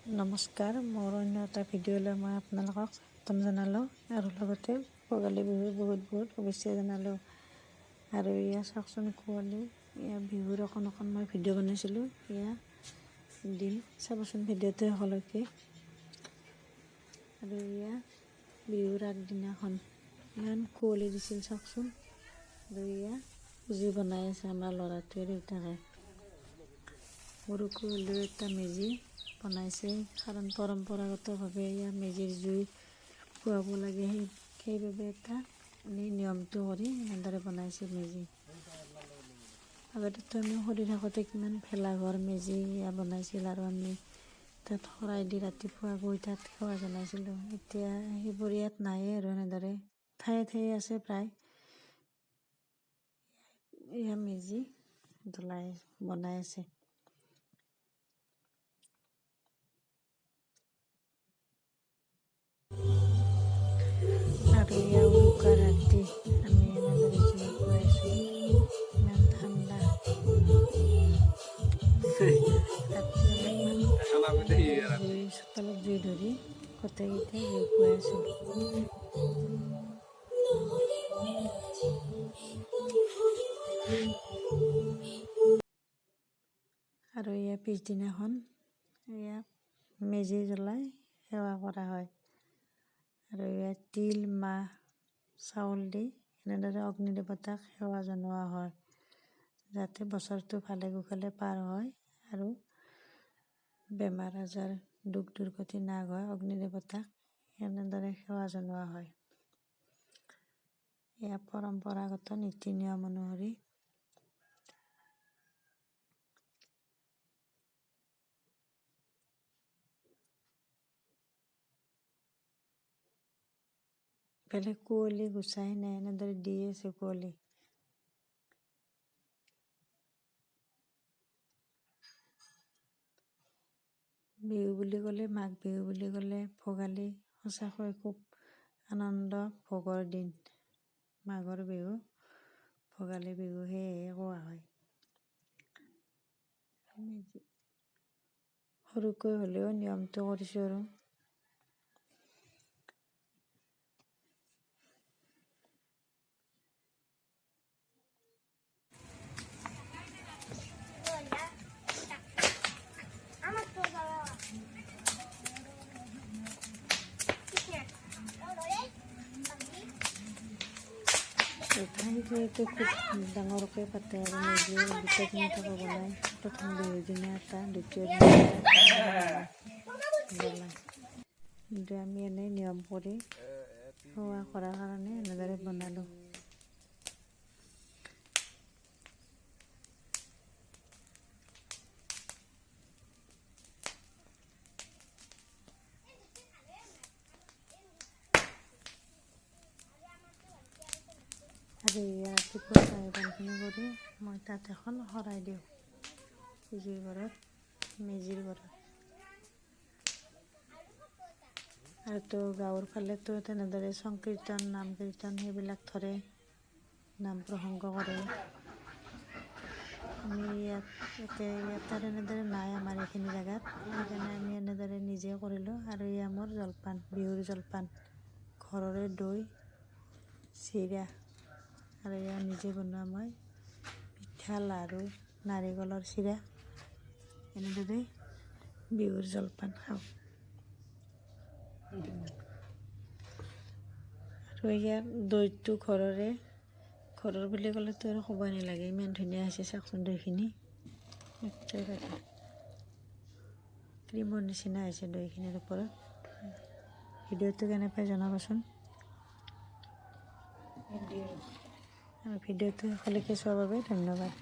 নমস্কাৰ, মোৰ অন্য এটা ভিডিঅ'লৈ মই আপোনালোকক স্বাগতম জনালোঁ আৰু লগতে ভোগালী বিহুৰ বহুত শুভেচ্ছা জনালোঁ। আৰু এয়া চাওকচোন কুঁৱলী, এয়া বিহুৰ অকণ মই ভিডিঅ' বনাইছিলোঁ, এয়া দিন চাবচোন ভিডিঅ'টো সকলোকে। আৰু এয়া বিহুৰ আগদিনাখন ইমান কুঁৱলী দিছিল চাওকচোন। আৰু এয়া মেজি বনাই আছে আমাৰ ল'ৰাটোৱে দেউতাকে। সৰুকৈ হ'লেও এটা মেজি বনাইছে, কাৰণ পৰম্পৰাগতভাৱে ইয়াৰ মেজিৰ জুই পুৱাব লাগে, সেইবাবে এটা নিয়মটো কৰি এনেদৰে বনাইছে মেজি। আগতেতো আমি সৰু থাকোঁতে কিমান ভেলাঘৰ মেজি বনাইছিল আৰু আমি তাত শৰাই দি ৰাতিপুৱা গৈ তাত সেৱা জনাইছিলোঁ। এতিয়া সেইবোৰ ইয়াত নায়েই আৰু এনেদৰে ঠায়ে আছে প্ৰায়। এয়া মেজি বনাই আছে। আৰু এয়া উৰুকা ৰাতি আমি এনেদৰে জুই পুৱাইছোঁ, ইমান ঠাণ্ডা। ৰাতি অলপমান চোতালত জুই ধৰি গোটেইকেইটাই জুই পুৱাই আছোঁ। আৰু এয়া পিছদিনাখন এয়া মেজি জ্বলাই সেৱা কৰা হয়। আৰু এয়া তিল, মাহ, চাউল দি এনেদৰে অগ্নি দেৱতাক সেৱা জনোৱা হয়, যাতে বছৰটো ভালে কুশলে পাৰ হয় আৰু বেমাৰ আজাৰ দুখ দুৰ্গতি নাগ হয়। অগ্নি দেৱতাক এনেদৰে সেৱা জনোৱা হয়। এয়া পৰম্পৰাগত নীতি নিয়ম অনুসৰি ইফালে কুঁৱলী গুচাই নাই, এনেদৰে দি আছে কুঁৱলী। বিহু বুলি ক'লে, মাঘ বিহু বুলি ক'লে ভোগালী সঁচাকৈ খুব আনন্দ ভোগৰ দিন। মাঘৰ বিহু ভোগালী বিহু সেয়েহে কোৱা হয়। সৰুকৈ হ'লেও নিয়মটো কৰিছোঁ আৰু। সেইটো খুব ডাঙৰকৈ পাতে আৰু মেজি দুটা তিনিটাকৈ বনাই। প্ৰথম বিহুৰ দিনা এটা, দ্বিতীয় দিনা এটা জ্বলায়। কিন্তু আমি এনেই নিয়ম কৰি সেৱা কৰাৰ কাৰণে এনেদৰে বনালোঁ। আৰু ৰাতিপুৱা চাহ-পানীখিনি কৰি মই তাত এখন শৰাই দিওঁ জুই ঘৰত, মেজিৰ ঘৰত। আৰু তো গাঁৱৰ ফালেতো তেনেদৰে সংকীৰ্তন, নাম কীৰ্তন সেইবিলাক ধৰে, নাম প্ৰসংগ কৰে। আমি ইয়াত এনেদৰে নাই আমাৰ এইখিনি জেগাত, সেইকাৰণে আমি এনেদৰে নিজে কৰিলোঁ। আৰু এয়া মোৰ জলপান, বিহুৰ জলপান, ঘৰৰে দৈ, চিৰা আৰু এয়া নিজে বনোৱা মই পিঠা, লাড়ু, নাৰিকলৰ চিৰা, এনেদৰে বিহুৰ জলপান খাওঁ। আৰু ইয়াৰ দৈটো ঘৰৰ বুলি ক'লেতো আৰু ক'বই নালাগে, ইমান ধুনীয়া হৈছে চাওকচোন দৈখিনি, একেবাৰে ক্ৰীমৰ নিচিনা হৈছে দৈখিনিৰ ওপৰত। ভিডিঅ'টো কেনে পাই জনাবচোন। আৰু ভিডিঅ'টো সকলোকে চোৱাৰ বাবে ধন্যবাদ।